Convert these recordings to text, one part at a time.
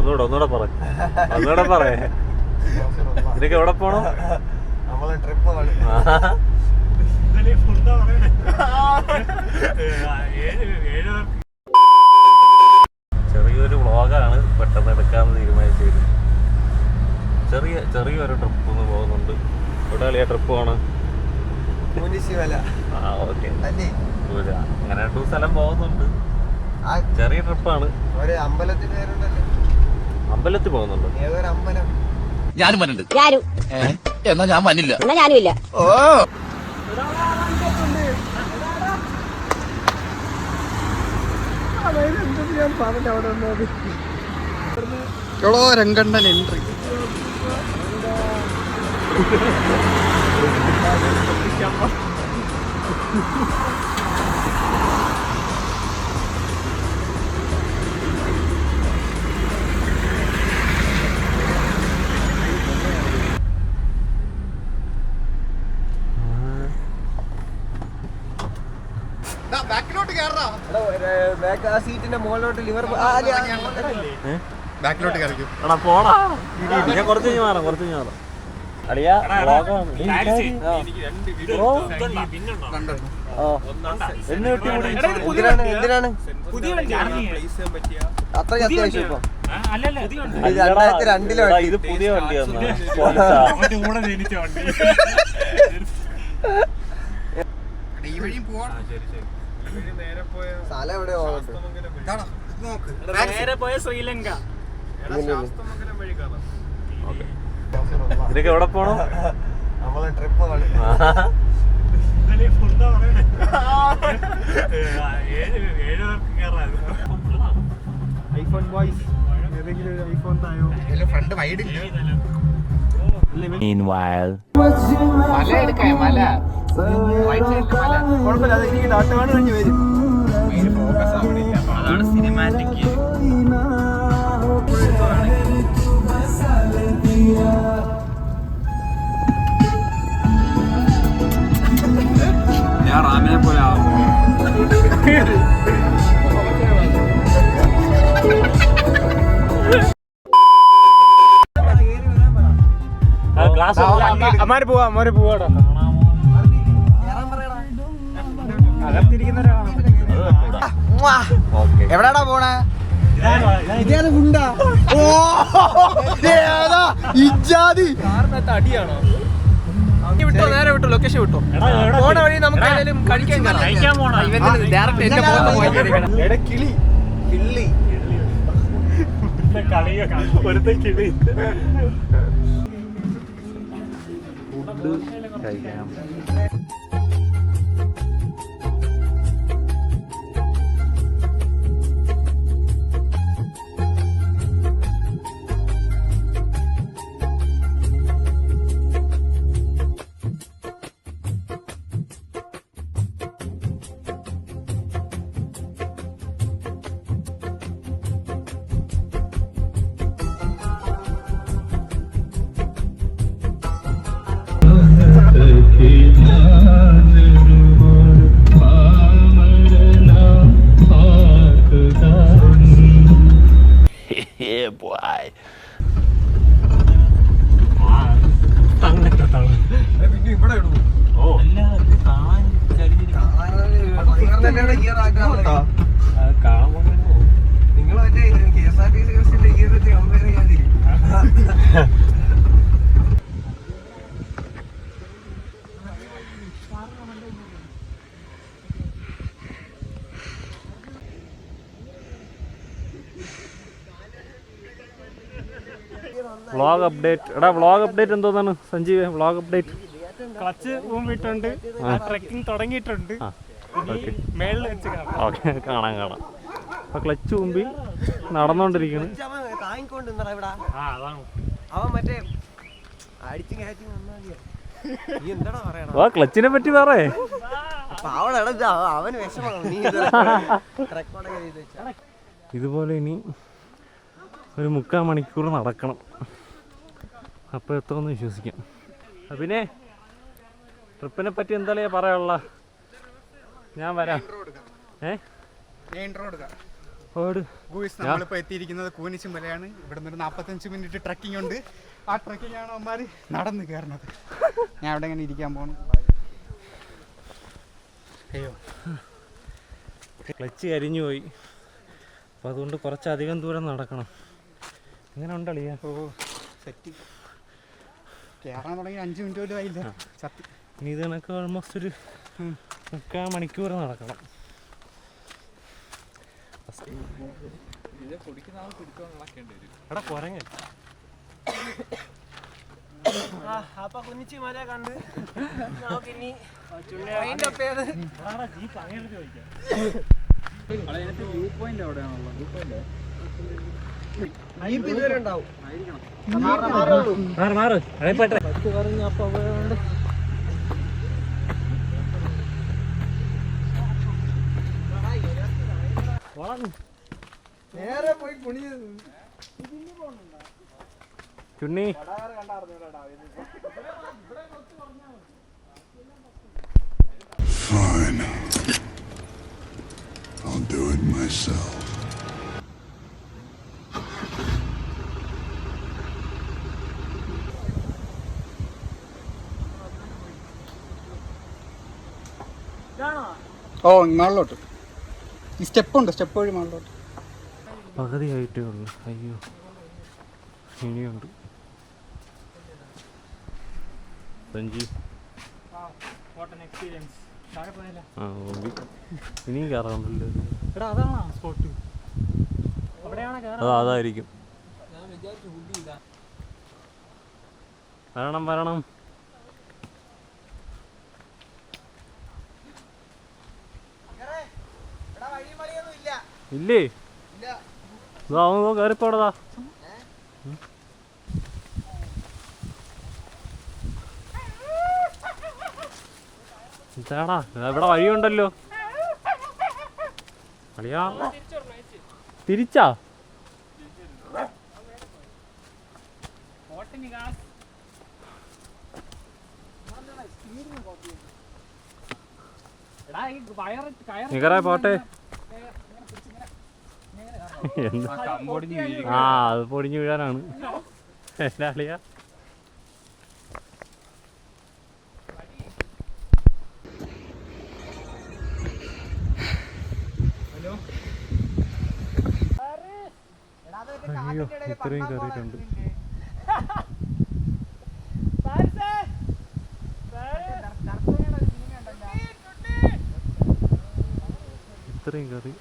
ഒന്നുകൂടെ പറ നിനക്ക് എവിടെ പോണോ? ചെറിയൊരു വ്ളോഗാണ് പെട്ടെന്ന് എടുക്കാമെന്ന് തീരുമാനിച്ചത്. ചെറിയൊരു ട്രിപ്പ് ഒന്ന് പോകുന്നുണ്ട്. എവിടെ കളിയാ ട്രിപ്പ് പോണ്? ഓക്കെ, അങ്ങനെ 2 സ്ഥലം പോകുന്നുണ്ട്. ചെറിയ ട്രിപ്പാണ്. അമ്പലത്തിൽ പോകുന്നുണ്ട്. ഞാനും വന്നിട്ടുണ്ട്. എന്നാ ഞാൻ വന്നില്ല. ഞാനുമില്ല. ഓ രംഗണ്ണൻ എൻട്രി. സീറ്റിന്റെ മുകളിലോട്ട് ലിവർ ബാക്കിലോട്ട് കയറിക്കും. പോടാ, ഞാൻ കുറച്ച് മാറാം. അളിയാ എന്തിനാണ് അത്ര അത്യാവശ്യം ഇപ്പൊ 2002 ഇത് പുതിയ വണ്ടിയാണ്. സ്ഥലം എവിടെ നേരെ പോയ ശ്രീലങ്ക. നിനക്ക് എവിടെ പോണോ? ട്രിപ്പ് ഐഫോൺ ബോയ്സ് ഏതെങ്കിലും ഒരു ഐഫോൺ തായോ? ഫ്രണ്ട് വൈഡില്ല. മല എടുക്കാം. മല കുഴപ്പമില്ല, അത് എനിക്ക് നാട്ടുകാണ് കഴിഞ്ഞ് വരും. അതാണ് സിനിമാറ്റിക്. ഞാൻ റാമിനെ പോലെ ആവും. അമ്മാര് പോവാടാ. എവിടാടാ പോണേ? ഇതാണ് ഗുണ്ടാ. ഇജാതി അടിയാണോ? വിട്ടോ, നേരെ വിട്ടോ, ലൊക്കേഷൻ വിട്ടോ. പോണ വഴി നമുക്ക് കഴിക്കാൻ പോണോ? കിളി കിള്ളി ഒരുത്തെ കിളി കഴിക്കാം. നിങ്ങൾ മറ്റേ KSRTC ബസ്സിന്റെ ഗിയർ വെച്ച് കമ്പയർ ചെയ്യാതിരിക്കും. Vlog update. എടാ വ്ളോഗ് അപ്ഡേറ്റ് എന്തോന്നാണ് സഞ്ജീവ്? വ്ളോഗ് അപ്ഡേറ്റ് ക്ലച്ച് ഊമ്പിട്ടുണ്ട്, ട്രെക്കിംഗ് തുടങ്ങിയിട്ടുണ്ട്. ഓക്കെ, കാണാം. അപ്പൊ ക്ലച്ച് മുമ്പിൽ നടന്നോണ്ടിരിക്കുന്നു. അവൻ മറ്റേ അടിച്ചു കയറ്റി വന്നാ ക്ലച്ചിനെ പറ്റി പറയേ. അവന് വിഷമം. ഇതുപോലെ ഇനി ഒരു 3/4 മണിക്കൂർ നടക്കണം. അപ്പോൾ എത്തുമെന്ന് വിശ്വസിക്കാം. പിന്നെ ട്രിപ്പിനെ പറ്റി എന്തായാലും പറയാനുള്ള? ഞാൻ വരാം. നമ്മളിപ്പോൾ എത്തിയിരിക്കുന്നത് കൂനിശ് മലയാണ്. ഇവിടെ നിന്ന് 45 മിനിറ്റ് ട്രക്കിംഗ് ഉണ്ട്. ആ ട്രക്കിംഗാണ് അവന്മാർ നടന്ന് കയറുന്നത്. ഞാൻ അവിടെ ഇങ്ങനെ ഇരിക്കാൻ പോകണം. അയ്യോ, ക്ലച്ച് കരിഞ്ഞു പോയി. അപ്പോൾ അതുകൊണ്ട് കുറച്ചധികം ദൂരം നടക്കണം. എങ്ങനെ ഉണ്ടളിയാ? ഓ സെറ്റ്. കയറാൻ തുടങ്ങി 5 മിനിറ്റ് പോലും ആയില്ല. സത്യം. ഇനി ഇത് കണക്ക് ഓൾമോസ്റ്റ് ഒരു 3/4 മണിക്കൂർ നടക്കണം. എടാ കുരങ്ങൻ. അപ്പൊ കുനിച്ചി മല കണ്ട് നമുക്കിനി വൈൻഡ് അപ്പ് ചെയ്ത് ജീപ്പ് അങ്ങനെ ചോദിക്കാം. വ്യൂ പോയിന്റ് എവിടെയാണുള്ളത്? വ്യൂ പോയിന്റ് ഇതുവരെ ഉണ്ടാവും. മാറ് അഴപ്പട്ടെ പറഞ്ഞു. അപ്പൊ അവിടെ നേരെ പോയി കുണി ചുണ്ണി. Fine. I'll do it myself. ഓ മുകളിലോട്ട് ഈ സ്റ്റെപ്പുണ്ട്. സ്റ്റെപ്പ് വഴി മുകളിലോട്ട്. പകുതിയായിട്ടേ ഉള്ളു. അയ്യോ, ഇനിയുണ്ട്. സഞ്ജീവ് ഇനിയും കയറാറുണ്ടല്ലോ. അതായിരിക്കും. വരണം. ഇല്ലേ? ഇതാവുമ്പോ കയറിപ്പോടതാ. ഇതാടാ, ഇവിടെ വഴിയുണ്ടല്ലോ. അളിയാ തിരിച്ചാ? നികറ പോട്ടെ. ആ, അത് പൊടിഞ്ഞു വീഴാനാണ്. അളിയാ അയ്യോ, ഇത്രയും കയറിയിട്ടുണ്ട്. ഇത്രയും കയറി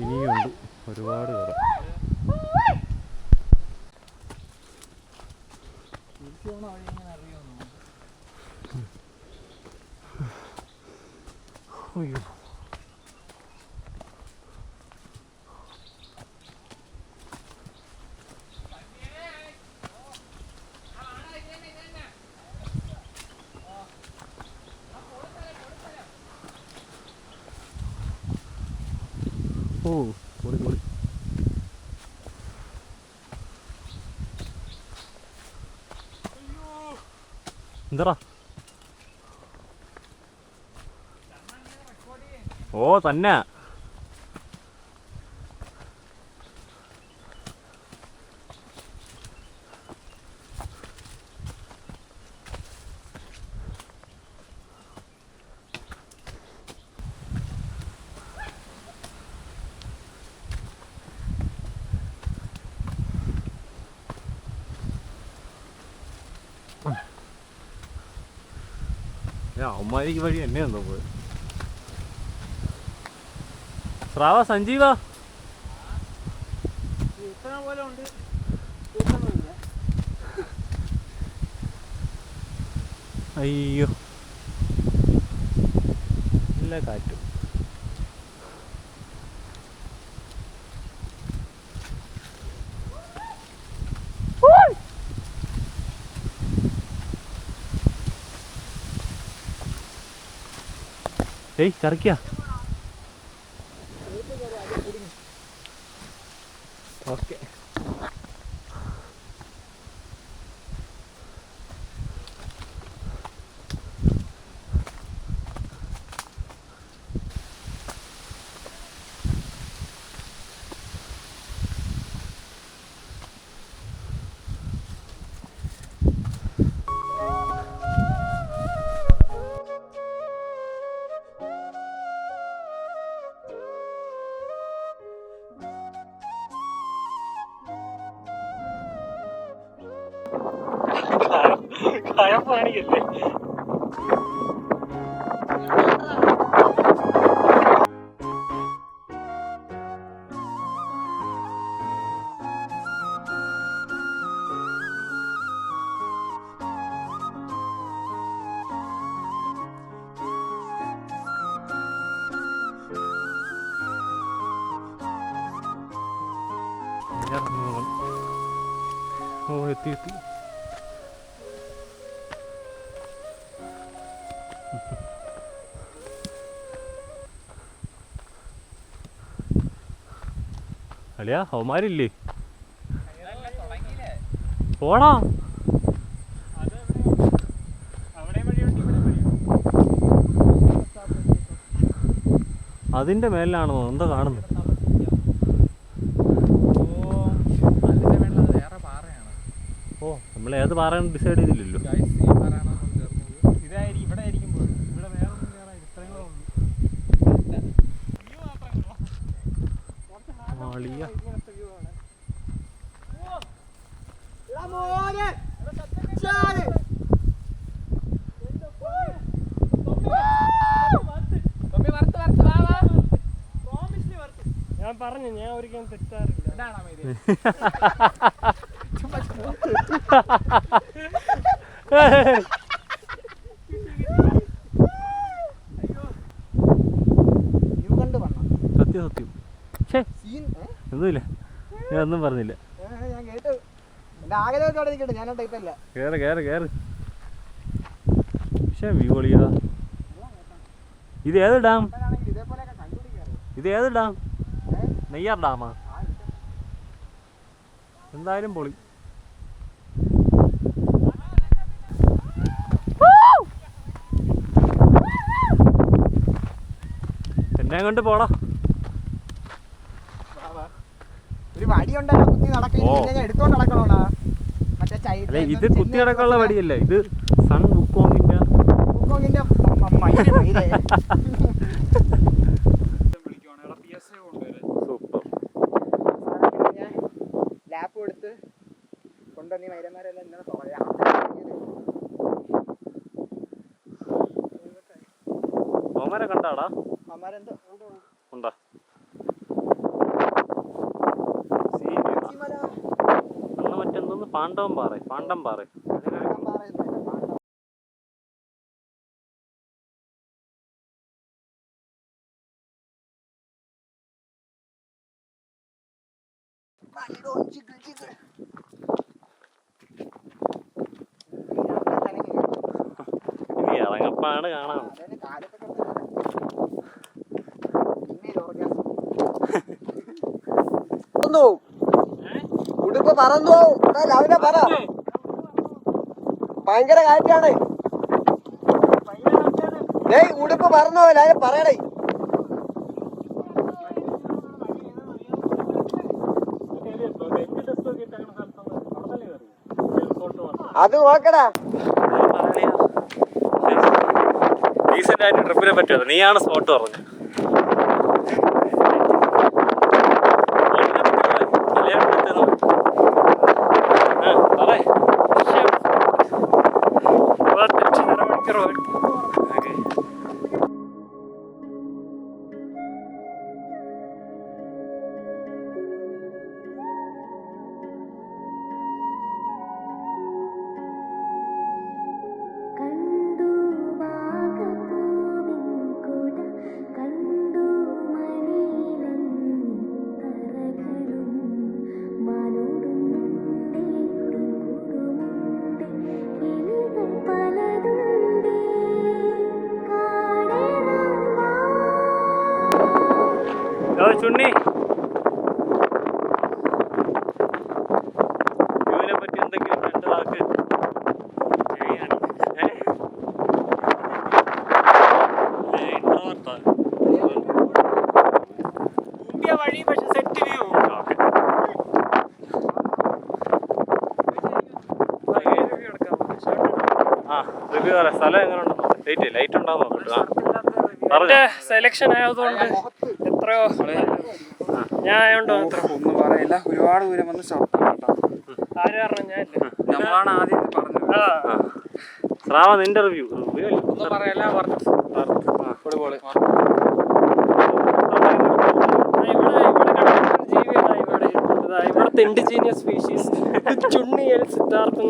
ഇനിയുണ്ട് ഒരുപാട് കയറാം. അയ്യോ, ഓ പൊളി. എന്താ? ഓ തന്നെ. അമ്മാരിക്ക് വഴി എന്നെ എന്തോ പോയത്. സ്രാവ സഞ്ജീവ പോലെ ഉണ്ട്. അയ്യോ, നല്ല കാറ്റും. ഏയ് ചറിക്ക. ഓക്കെ, കഴപ്പാണിക്കല്ലേ? ഓ എത്തി എത്തി. അളിയാ അവന്മാരില്ലേ? പോടാ. അതിന്റെ മേലാണോ എന്താ കാണുന്നത്? ഓ നമ്മൾ ഏത് പാറയാണ് ഡിസൈഡ് ചെയ്തില്ലല്ലോ. ഞാൻ പറഞ്ഞു ഞാൻ ഒരിക്കലും തെറ്റാറില്ല. സത്യം സത്യം. ഒന്നുമില്ല, ഞാൻ ഒന്നും പറഞ്ഞില്ല. കേറ് കേറ് കേറ്. പക്ഷേ വ്യൂ കളിയാ. ഇത് ഏത് ഡാം? ഇത് ഏത് ഡാം? നെയ്യാർ ഡാമാ? എന്തായാലും പൊളി. എന്നെ കൊണ്ട് പോടാ. ഒരു വടി ഉണ്ടല്ലോ കുത്തി നടക്കാൻ, എടുത്തോണ്ട് നടക്കണോടാ. അല്ല ഇത് കുത്തി നടക്കാനുള്ള വടിയല്ല, ഇത് സൺ വുക്കോങ്ങിന്റെ സൂപ്പർ ലാപ്പ് കൊടുത്ത് കൊണ്ടുവന്നീ മൈരന്മാരെല്ലാം ഇന്നലെ പറയാം. ഓമരെ കണ്ടാടാ? അമ്മാരെന്തോ ഉണ്ടോ? അന്ന് മറ്റെന്തോന്ന് പാണ്ഡവം പാറ, പാണ്ഡം പാറ. ഇനി ഇറങ്ങപ്പാണ് കാണാം. ഉടുപ്പ് പറന്നു പോവും. പറ, ഭയങ്കര കാറ്റാണ്. ഉടുപ്പ് പറന്നു പോവില്ല, അത് പറയണേ. അത് നോക്കടാ. ഡീസന്റ് ആയിട്ട് ട്രിപ്പിനെ പറ്റിയത് നീയാണ് സ്പോട്ട് പറഞ്ഞത്. ചുണ്ണി ഇവനെ പറ്റി എന്തെങ്കിലും രണ്ട് വാക്ക് വഴി പക്ഷെ സെറ്റ് വ്യൂ. ആ റിവ്യൂ പറയാം. സ്ഥലം എങ്ങനെ ഉണ്ടെന്നോ? ലൈറ്റ് ഉണ്ടാവും എന്റെ സെലക്ഷൻ ആയതുകൊണ്ട് എത്രയോ ഞാൻ ആയതുകൊണ്ട് ഒന്നും പറയില്ല. ഒരുപാട് ദൂരം വന്ന് ഷോർട്ട്. ആര് കാരണം ഞാൻ നമ്മളാണ് ആദ്യം ഇത് പറഞ്ഞത്. സ്രാവ നിന്റെ റിവ്യൂ ഒന്നും പറയല്ല ഫുട്ബോള് ഇവിടുത്തെ ഇൻഡിജീനിയസ് സ്പീഷീസ് ചുണ്ണിയൽ സിദ്ധാർത്ഥം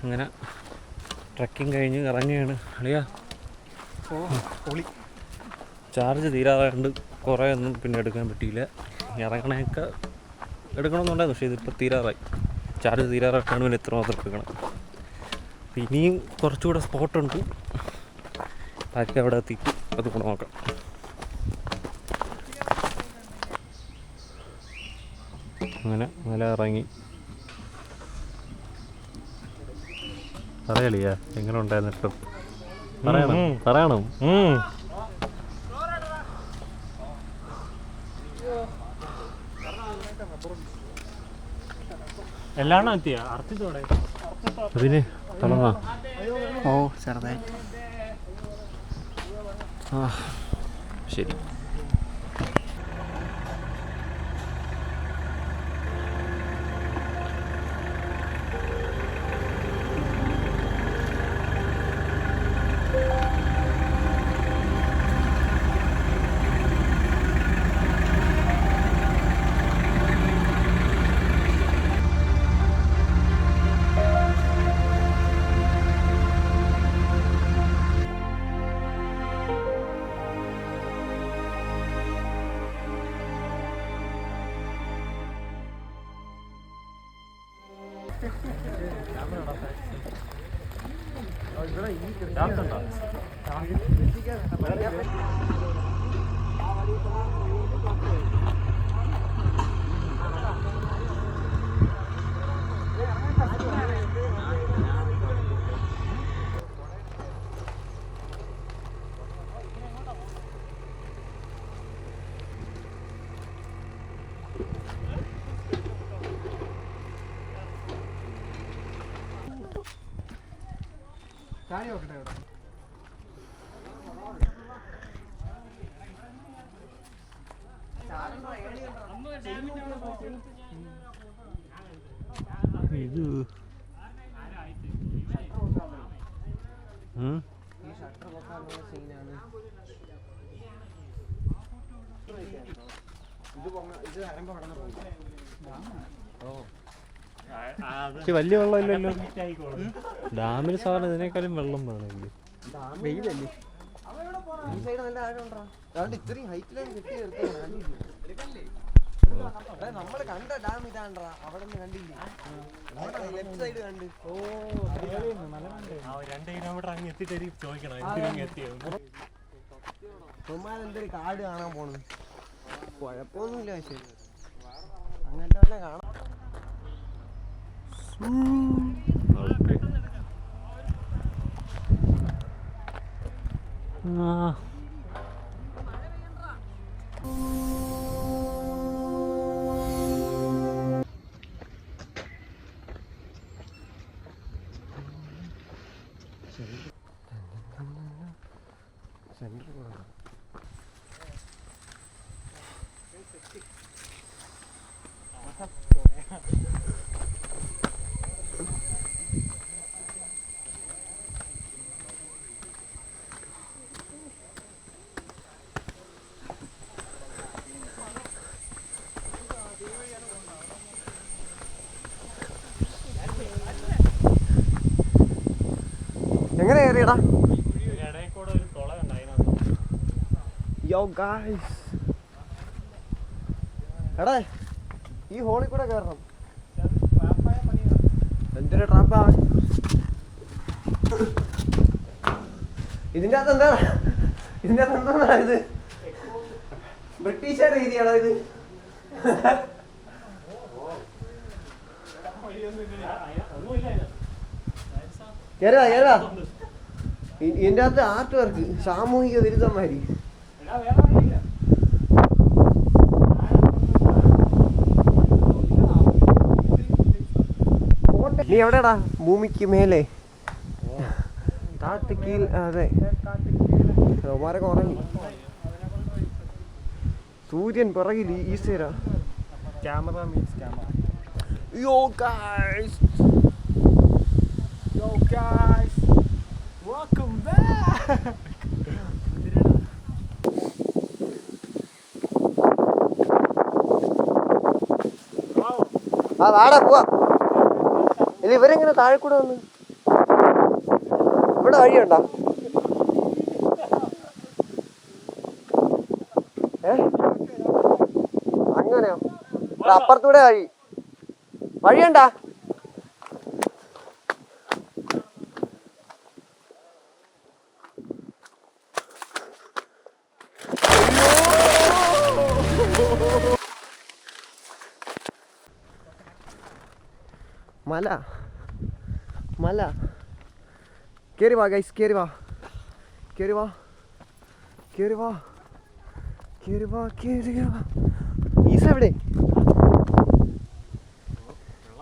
അങ്ങനെ ട്രക്കിങ് കഴിഞ്ഞ് ഇറങ്ങുകയാണ് അളിയാ. ചാർജ് തീരാതാണ്ട് കുറേ ഒന്നും പിന്നെ എടുക്കാൻ പറ്റിയില്ല. ഇറങ്ങണയൊക്കെ എടുക്കണമെന്നുണ്ടായിരുന്നു, പക്ഷേ ഇതിപ്പോൾ തീരാറായി. ചാർജ് തീരാറായിട്ടാണ് പിന്നെ ഇത്ര മാത്രം എടുക്കണം. ഇനിയും കുറച്ചുകൂടെ സ്പോട്ടുണ്ട്, ബാക്കി അവിടെ എത്തിയിട്ട് അത് കൂടെ നോക്കാം. അങ്ങനെ മല ഇറങ്ങി. പറയളിയാ എങ്ങനെ ഉണ്ടായിരുന്നു ട്രിപ്പ്? പറയണം. എല്ലാം എത്തിയ അർത്ഥത്തോടെ അതിന് തുടങ്ങാം. ഓ ചെറുതായി. ശരി. ചായ നോക്കട്ടെ ഇവിടെ. ഇത് ഈ ഷട്ടർ പൊക്കാനുള്ള സീനാണ്. ഇത് വരുമ്പോ അവിടെ നിന്ന് പക്ഷെ വലിയ വെള്ളമില്ലല്ലോ ഡാമിൽ സാറിന് ഇതിനേക്കാളും വെള്ളം വേണമല്ലോ. വെയിലല്ലേ? ഈ സൈഡ് നല്ല ആഴമുണ്ടോ? അതുകൊണ്ട് ഇത്രയും ഹൈറ്റിലാണ് കെട്ടി നിർത്തുന്നത്. നമ്മള് കണ്ട ഡാം ഇതാണ്ടാ, അവിടെ നിന്ന് കണ്ടില്ലേ? ലെഫ്റ്റ് സൈഡ് കണ്ട്. 2 കിലോമീറ്റർ അങ്ങ് എത്തിയിട്ട് ചോദിക്കണം എന്തൊരു കാട് കാണാൻ പോണത്. കുഴപ്പമൊന്നുമില്ല, പക്ഷേ അങ്ങനത്തെ തന്നെ കാണാം. എങ്ങനെ കയറിയടാ? യോ ഗായ്സ്, എടാ ഈ ഹോളിൽ കൂടെ കയറണം. എന്തൊരു ട്രാപ്പാ ഇതിൻ്റെ അകത്ത്. എന്താ ഇത്? ബ്രിട്ടീഷുകാരുടെ രീതിയാണോ ഇത്? കേരള ഇതിൻ്റെ അകത്ത് ആർട്ട് വർക്ക്, സാമൂഹിക വിരുദ്ധന്മാര്. നീ എവിടെടാ? ഭൂമിക്ക് മേലെ താഴത്ത് കീൽ. അതെ, അവന്മാരൊക്കെ ഉറങ്ങി. സൂര്യൻ പിറകിൽ ഈശ്വര. Camera means camera. യോ ഗൈസ്, welcome back. ആ വാടാ പോവാ. ഇല്ല, ഇവരെങ്ങനെ താഴെ കൂടെ വന്ന്? ഇവിടെ വഴിയുണ്ടോ? അങ്ങനെയോ? അപ്പുറത്തൂടെ വഴിയുണ്ടാ? മല മല. കേറി വാ ഗൈസ്, കേറി വാ. ഈസ എവിടെ?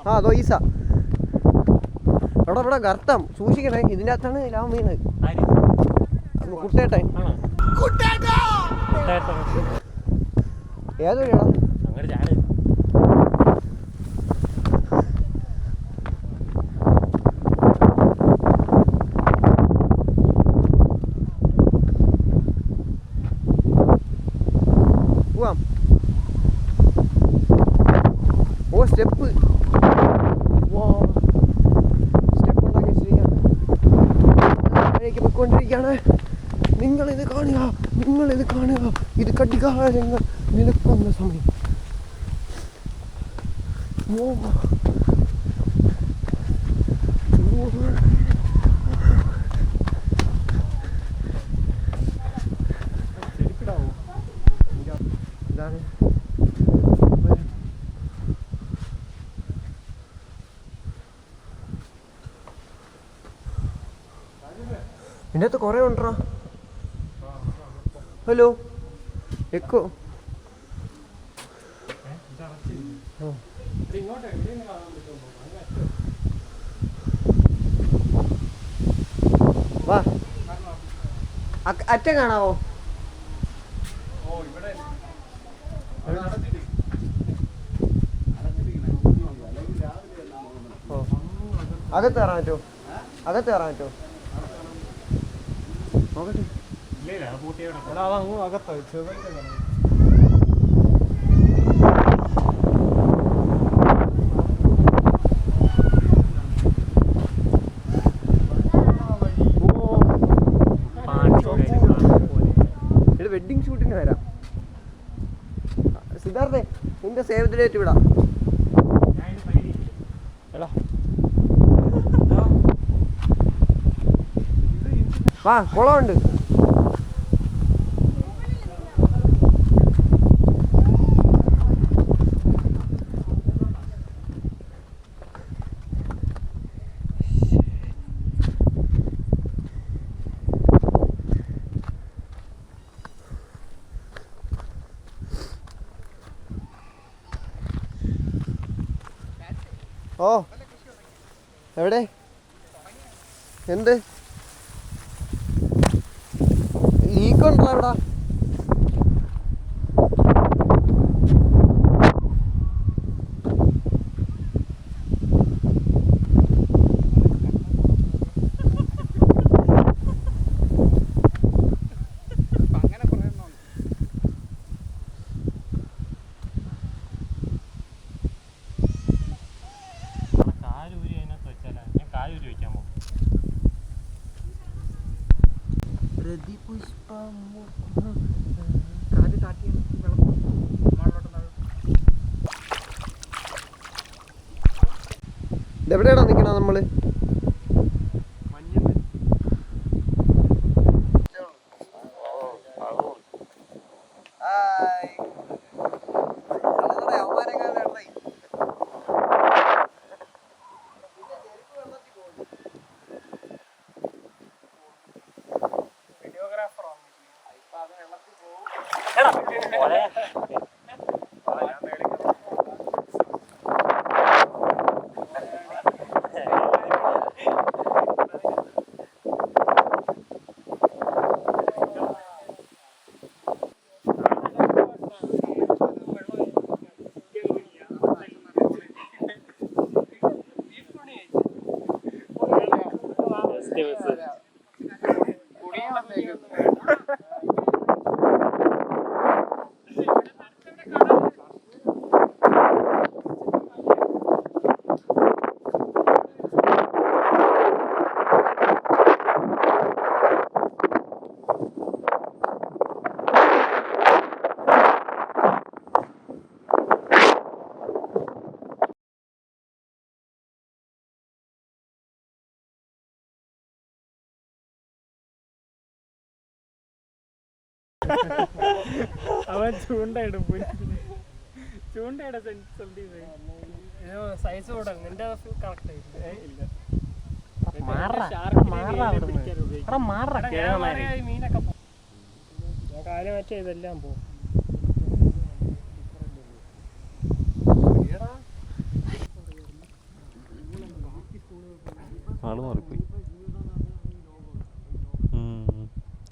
ആ അതോ ഈസ. ഇവിടെ ഗർത്തം സൂക്ഷിക്കണേ, ഇതിൻ്റെ അകത്താണ് ലാഭം വീണത്. കുട്ടേട്ടൻ. ഏത് വഴിയാണോ? ഓ സ്റ്റെപ്പ്. സ്റ്റെപ്പ് ഉണ്ടാക്കി വെച്ചിരിക്കുകയാണ്. പോയിക്കൊണ്ടിരിക്കുകയാണ്. നിങ്ങളിത് കാണുക. ഇത് കടികാരങ്ങൾ നിൽക്കുന്ന സമയം. ഇതാണ് ഇതിൻ്റെ അകത്ത് കുറേ ഉണ്ടോ? Hello echo. വാ അറ്റം കാണാവോ? അകത്ത് കയറാൻ പറ്റുമോ? അകത്ത് കയറാൻ പറ്റുമോ? നോക്കട്ടെ. ഇത് വെഡിങ് ഷൂട്ടിന് വരാം. സിദ്ധാർത്ഥേ നിന്റെ സേവ് ദി ഡേറ്റ് വിടാം. വാ കുളമുണ്ട്. ഓ എവിടെ എന്ത് ലീക്കുണ്ടോ എവിടാ? അങ്ങനെ കുറേ എണ്ണം ഉണ്ട്. കാലൂരി അതിനകത്ത് വെച്ചാലാ ഞാൻ കാലൂരി വെക്കാമോ? കാല് താട്ടി വെള്ളം മുകളിലോട്ട് ഇതെവിടെയാടാ നിൽക്കണ നമ്മള്? അവൻ ചൂണ്ടയിടും സൈസ് കൂടാ നിന്റെ കറക്റ്റ് ഇല്ല മീനൊക്കെ കാര്യം മറ്റേ ഇതെല്ലാം പോകും. ആള് മാറിപ്പോയി.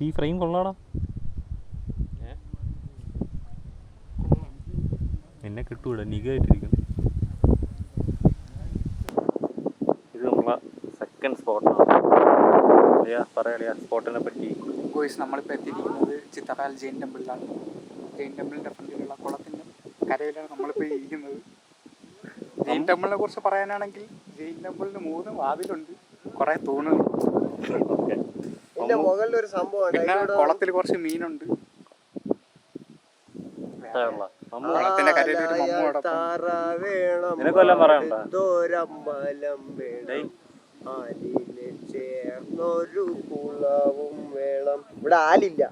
ഈ ഫ്രെയിം കൊള്ളാടാ. എന്നെ കിട്ടൂടാ നിഗായിട്ടിരിക്കുന്നു. ഇത് നമ്മളെ സെക്കൻഡ് സ്പോട്ടാണ്. പറയാ സ്പോട്ടിനെ പറ്റി. ഗോയ്സ് നമ്മളിപ്പോൾ എത്തിയിരിക്കുന്നത് ചിത്തറാൽ ജെയിൻ ടെമ്പിളിലാണ്. ജെയിൻ ടെമ്പിളിൻ്റെ ഫ്രണ്ടിലുള്ള കുളത്തിൻ്റെ കരയിലാണ് നമ്മളിപ്പോൾ ഇരിക്കുന്നത്. ജെയിൻ ടെമ്പിളിനെ കുറിച്ച് പറയാനാണെങ്കിൽ ജെയിൻ ടെമ്പിളിന് 3 വാതിലുണ്ട്, കുറേ തൂണുകളുണ്ട്. മുകളിലൊരു സംഭവം പിന്നെ കുളത്തിൽ കുറച്ച് മീനുണ്ട്. കുളത്തിന്റെ കരയിൽ ഒരു നിനക്കൊല്ലം പറയണ്ട. ചേർന്നൊരു കുളവും വേണം. ഇവിടെ ആലില്ല.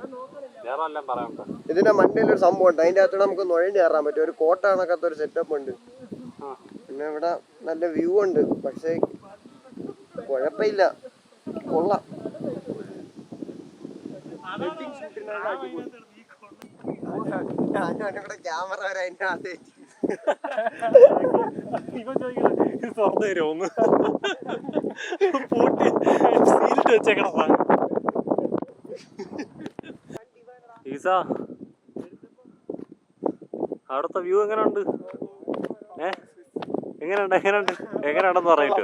പറയണ്ട. ഇതിന്റെ മണ്ടയിലൊരു സംഭവം ഉണ്ട്. അതിന്റെ അകത്ത് നമുക്ക് നുഴഞ്ഞു കയറാൻ പറ്റും. ഒരു കോട്ട കണക്കത്തെ ഒരു സെറ്റപ്പ് ഉണ്ട്. പിന്നെ ഇവിടെ നല്ല വ്യൂ ഉണ്ട്. പക്ഷെ കുഴപ്പമില്ല, കൊള്ളാം. ഞാനും ഇവിടെ ക്യാമറ വരെ അതിന്റെ അകത്ത് ഇപ്പൊ ചോദിക്കണം ഇത് തുറന്നു തരുമോന്ന് പൂട്ടി സീലിട്ട് വെച്ചേക്കണ സാധനം. ഈസ അവിടുത്തെ വ്യൂ എങ്ങനെയുണ്ട്? എങ്ങനെയുണ്ടെന്ന് പറയട്ടോ.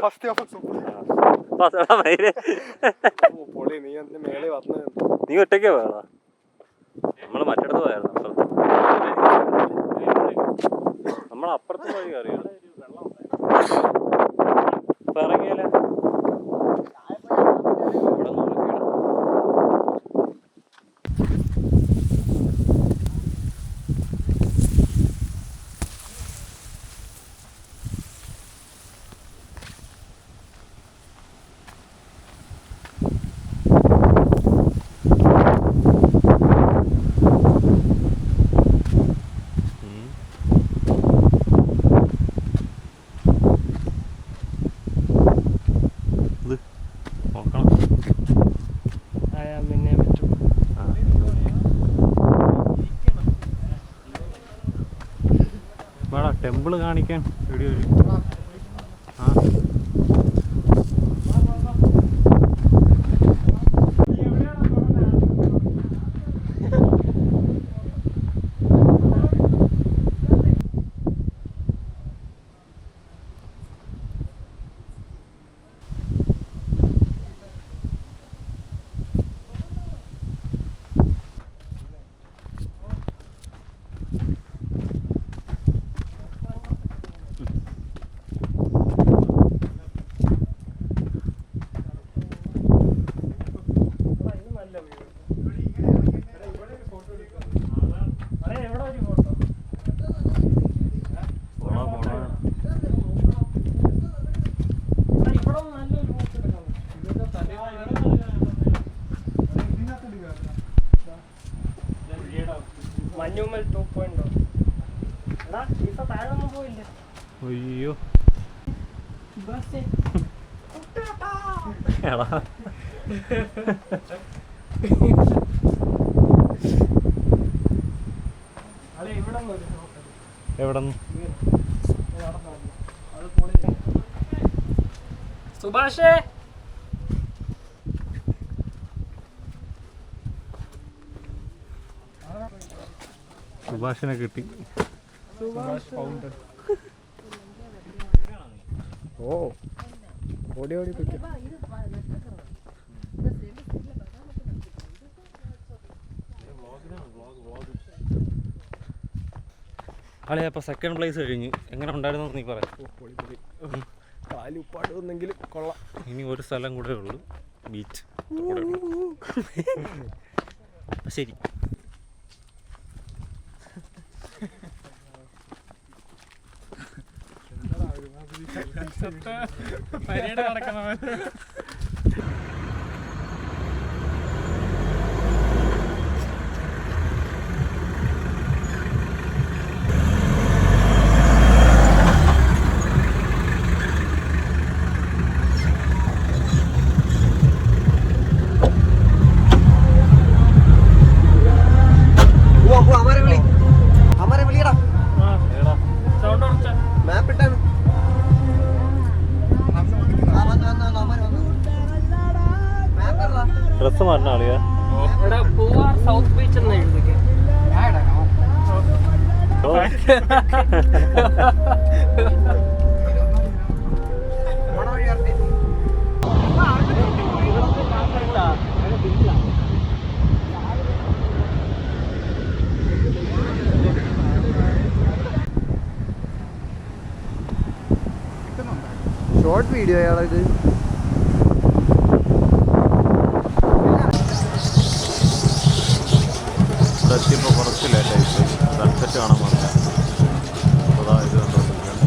നീ ഒറ്റയ്ക്കോ പോയതാ? നമ്മള് മറ്റിടത്ത് പോയായിരുന്നു. നമ്മളപ്പുറത്ത് വഴി കയറിയോ? ഇപ്പൊ ഇറങ്ങിയാലേ ടെമ്പിള് കാണിക്കാൻ വീഡിയോ. മഞ്ഞുമൽ 2.0. അയ്യോ എവിടെ സുഭാഷേ സുഭാഷിനെ കിട്ടി. ഓ ഓടി ഓടി പിടിക്കും. ആളെ അപ്പോൾ സെക്കൻഡ് പ്ലേസ് കഴിഞ്ഞ് എങ്ങനെ ഉണ്ടായിരുന്നു നീ പറയാം. കാലുപ്പാടുന്നെങ്കിലും കൊള്ളാം. ഇനി ഒരു സ്ഥലം കൂടെ ഉള്ളൂ, ബീച്ച്. ശരി. പരിപാടി നടക്കണം. ഡ്രസ്സ് മാറ്റണ ആളിയാ. സൗത്ത് ബീച്ച് എന്ന് എഴുതിക്ക്. ഷോർട്ട് വീഡിയോ അയാളത്. ഇവിടെ എത്തിയപ്പോൾ കുറച്ച് ലേറ്റായി സൺസെറ്റ് കാണാൻ പറഞ്ഞ അതാ ഇത് കണ്ടുകൊണ്ടിരിക്കുകയാണ്.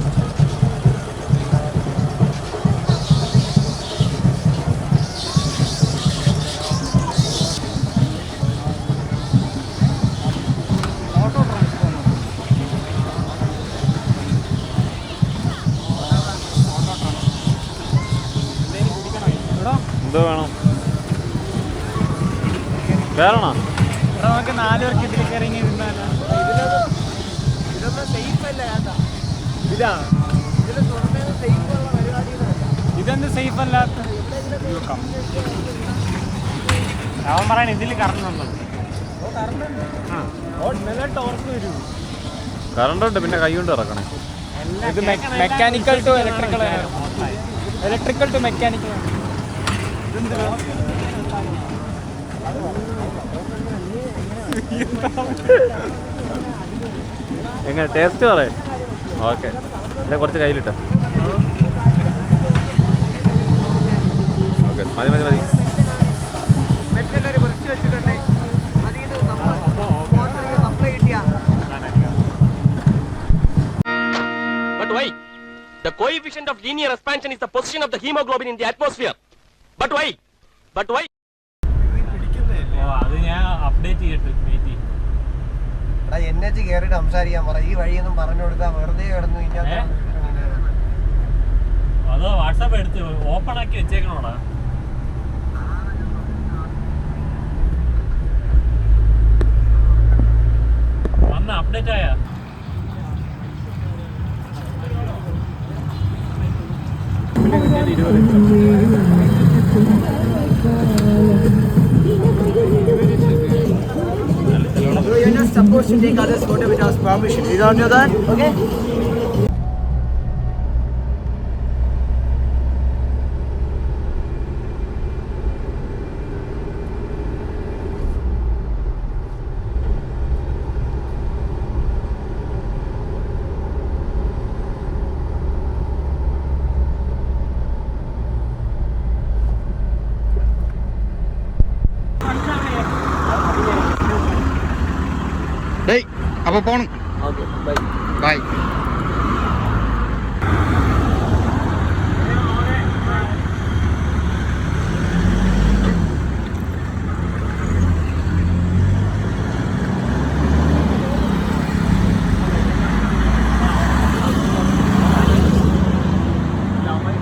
എന്തോ വേണം? വേറണോ? നമുക്ക് 4 പേർക്ക് ഇതിൽ കയറി ഇതൊന്നും സേഫ് അല്ല. ഇതാ ഇതെന്ത് സേഫ് അല്ലാത്ത അവൻ പറയാൻ ഇതിൽ കറണ്ടുണ്ടോ? നല്ല ടോർക്ക് വരൂ. കറണ്ട് ഉണ്ട്, പിന്നെ കൈ കൊണ്ട് ഇറക്കണേ. ഇത് mechanical to electrical, electrical to mechanical. എങ്ങനെ ടേസ്റ്റ് പറയേ? ഓക്കെ, അല്ലെ കുറച്ച് കയ്യിലിട്ട. ഓക്കെ, മതി മതി മതി. But why? The coefficient of linear expansion is the position of the hemoglobin in the atmosphere. But why? But why? അത് ഞാൻ അപ്ഡേറ്റ് ചെയ്തിട്ട് വെയിറ്റ് ചെയ്യും. NH കയറിയിട്ട് സംസാരിക്കാൻ പറ. ഈ വഴിയൊന്നും പറഞ്ഞു കൊടുത്താൽ വെറുതെ കിടന്നു കഴിഞ്ഞാൽ അത് വാട്സാപ്പ് എടുത്ത് ഓപ്പൺ ആക്കി വെച്ചേക്കണോടാ. വന്ന അപ്ഡേറ്റ് ആയാ? So you're not supposed to take others' photo without permission. You don't know that? Okay? അപ്പോൾ പോണം. Okay, bye. ബൈ.